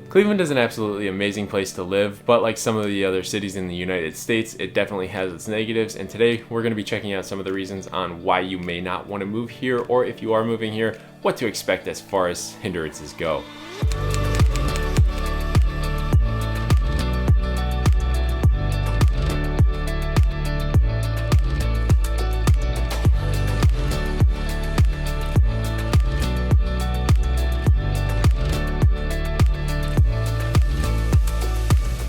Cleveland is an absolutely amazing place to live, but like some of the other cities in the United States, it definitely has its negatives, and today we're going to be checking out some of the reasons on why you may not want to move here, or if you are moving here, what to expect as far as hindrances go.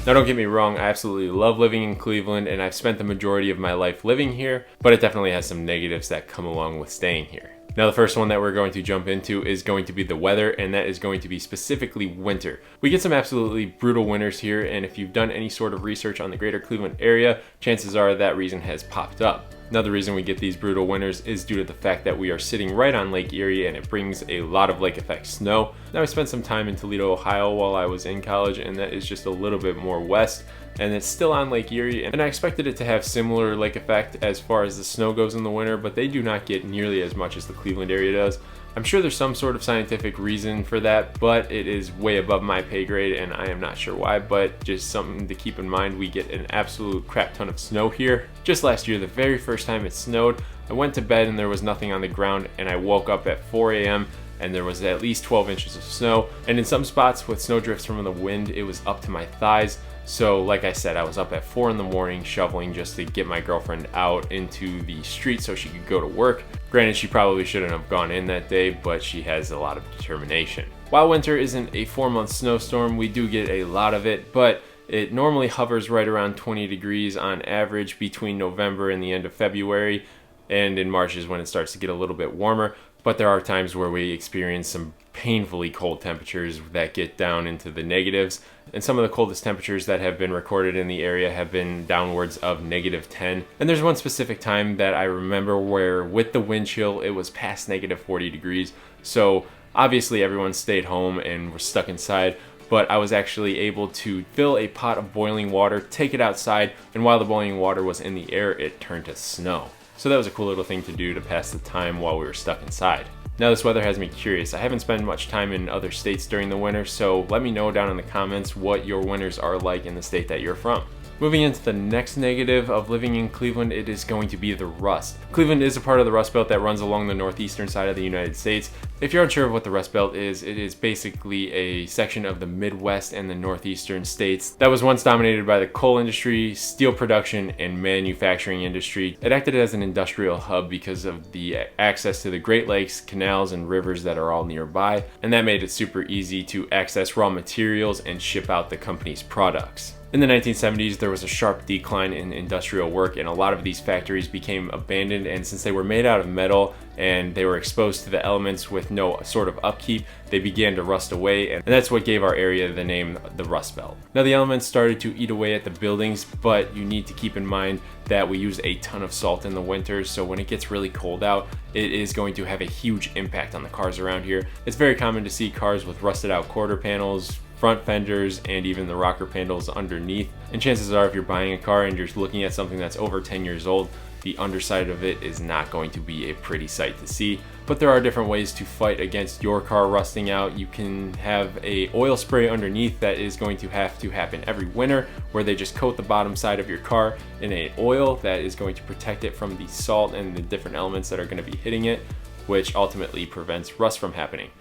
Now don't get me wrong, I absolutely love living in Cleveland and I've spent the majority of my life living here, but it definitely has some negatives that come along with staying here. Now the first one that we're going to jump into is going to be the weather, and that is going to be specifically winter. We get some absolutely brutal winters here, and if you've done any sort of research on the greater Cleveland area, chances are that reason has popped up. Another reason we get these brutal winters is due to the fact that we are sitting right on Lake Erie and it brings a lot of lake effect snow. Now I spent some time in Toledo, Ohio while I was in college, and that is just a little bit more west, and it's still on Lake Erie, and I expected it to have similar lake effect as far as the snow goes in the winter, but they do not get nearly as much as the Cleveland area does. I'm sure there's some sort of scientific reason for that, but it is way above my pay grade and I am not sure why, but just something to keep in mind. We get an absolute crap ton of snow here. Just last year, the very first time it snowed, I went to bed and there was nothing on the ground, and I woke up at 4 a.m. and there was at least 12 inches of snow, and in some spots with snow drifts from the wind, it was up to my thighs. So like I said, I was up at 4 in the morning shoveling just to get my girlfriend out into the street so she could go to work. Granted, she probably shouldn't have gone in that day, but she has a lot of determination. While winter isn't a 4-month snowstorm, we do get a lot of it, but it normally hovers right around 20 degrees on average between November and the end of February, and in March is when it starts to get a little bit warmer. But there are times where we experience some painfully cold temperatures that get down into the negatives, and some of the coldest temperatures that have been recorded in the area have been downwards of -10. And there's one specific time that I remember where with the wind chill it was past -40 degrees. So obviously everyone stayed home and were stuck inside, but I was actually able to fill a pot of boiling water, take it outside, and while the boiling water was in the air, it turned to snow. So that was a cool little thing to do to pass the time while we were stuck inside. Now this weather has me curious. I haven't spent much time in other states during the winter, so let me know down in the comments what your winters are like in the state that you're from. Moving into the next negative of living in Cleveland, it is going to be the rust. Cleveland is a part of the Rust Belt that runs along the northeastern side of the United States. If you're unsure of what the Rust Belt is, it is basically a section of the Midwest and the northeastern states that was once dominated by the coal industry, steel production, and manufacturing industry. It acted as an industrial hub because of the access to the Great Lakes, canals, and rivers that are all nearby, and that made it super easy to access raw materials and ship out the company's products. In the 1970s, there was a sharp decline in industrial work, and a lot of these factories became abandoned, and since they were made out of metal and they were exposed to the elements with no sort of upkeep, they began to rust away, and that's what gave our area the name the Rust Belt. Now the elements started to eat away at the buildings, but you need to keep in mind that we use a ton of salt in the winters, so when it gets really cold out, it is going to have a huge impact on the cars around here. It's very common to see cars with rusted out quarter panels, front fenders, and even the rocker panels underneath. And chances are if you're buying a car and you're looking at something that's over 10 years old, the underside of it is not going to be a pretty sight to see. But there are different ways to fight against your car rusting out. You can have a oil spray underneath that is going to have to happen every winter, where they just coat the bottom side of your car in an oil that is going to protect it from the salt and the different elements that are going to be hitting it, which ultimately prevents rust from happening.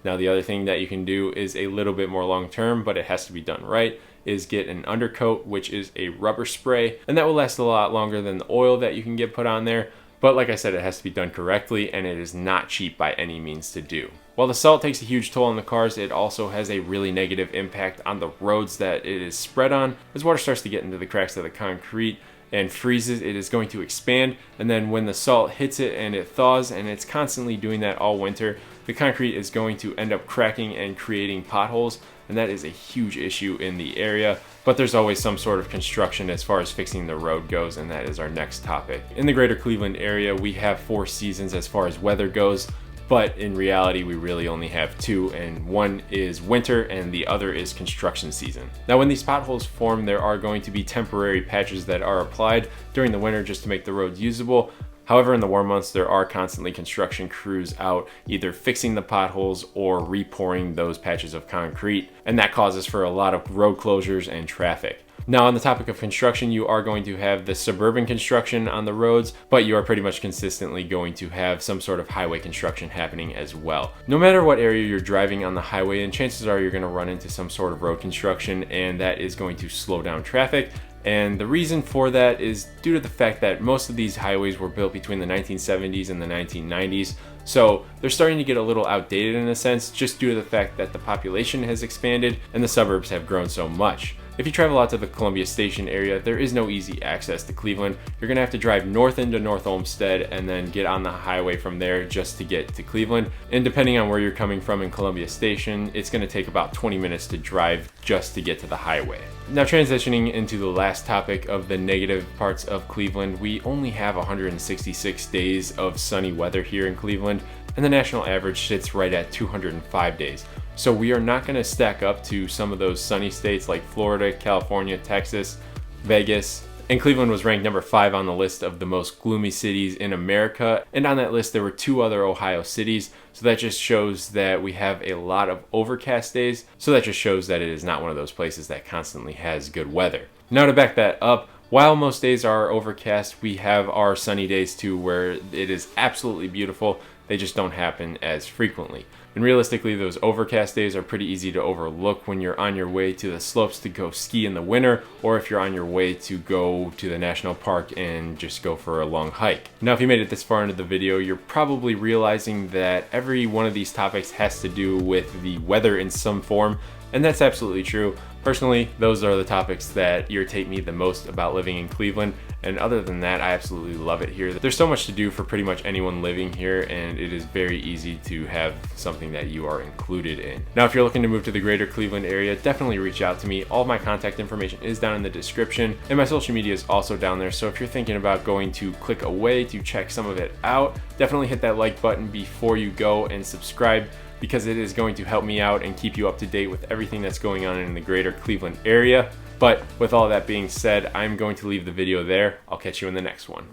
Now the other thing that you can do is a little bit more long term, but it has to be done right, is get an undercoat, which is a rubber spray, and that will last a lot longer than the oil that you can get put on there. But like I said, it has to be done correctly, and it is not cheap by any means to do. While the salt takes a huge toll on the cars, it also has a really negative impact on the roads that it is spread on. As water starts to get into the cracks of the concrete and freezes, it is going to expand, and then when the salt hits it and it thaws, and it's constantly doing that all winter, the concrete is going to end up cracking and creating potholes, and that is a huge issue in the area. But there's always some sort of construction as far as fixing the road goes, and that is our next topic. In the greater Cleveland area, we have 4 seasons as far as weather goes, but in reality we really only have 2, and one is winter and the other is construction season. Now when these potholes form, there are going to be temporary patches that are applied during the winter just to make the roads usable. However, in the warm months, there are constantly construction crews out either fixing the potholes or repouring those patches of concrete, and that causes for a lot of road closures and traffic. Now, on the topic of construction, you are going to have the suburban construction on the roads, but you are pretty much consistently going to have some sort of highway construction happening as well. No matter what area you're driving on the highway, and chances are you're going to run into some sort of road construction, and that is going to slow down traffic. And the reason for that is due to the fact that most of these highways were built between the 1970s and the 1990s. So they're starting to get a little outdated in a sense, just due to the fact that the population has expanded and the suburbs have grown so much. If you travel out to the Columbia Station area, there is no easy access to Cleveland. You're gonna have to drive north into North Olmsted and then get on the highway from there just to get to Cleveland. And depending on where you're coming from in Columbia Station, it's gonna take about 20 minutes to drive just to get to the highway. Now, transitioning into the last topic of the negative parts of Cleveland, we only have 166 days of sunny weather here in Cleveland, and the national average sits right at 205 days. So we are not going to stack up to some of those sunny states like Florida, California, Texas, Vegas. And Cleveland was ranked number 5 on the list of the most gloomy cities in America. And on that list, there were 2 other Ohio cities. So that just shows that we have a lot of overcast days. So that just shows that it is not one of those places that constantly has good weather. Now, to back that up, while most days are overcast, we have our sunny days too, where it is absolutely beautiful. They just don't happen as frequently. And realistically, those overcast days are pretty easy to overlook when you're on your way to the slopes to go ski in the winter, or if you're on your way to go to the national park and just go for a long hike. Now, if you made it this far into the video, you're probably realizing that every one of these topics has to do with the weather in some form, and that's absolutely true. Personally, those are the topics that irritate me the most about living in Cleveland, and other than that, I absolutely love it here. There's so much to do for pretty much anyone living here, and it is very easy to have something that you are included in. Now, if you're looking to move to the greater Cleveland area, definitely reach out to me. All of my contact information is down in the description, and my social media is also down there, so if you're thinking about going to click away to check some of it out, definitely hit that like button before you go and subscribe, because it is going to help me out and keep you up to date with everything that's going on in the greater Cleveland area. But with all that being said, I'm going to leave the video there. I'll catch you in the next one.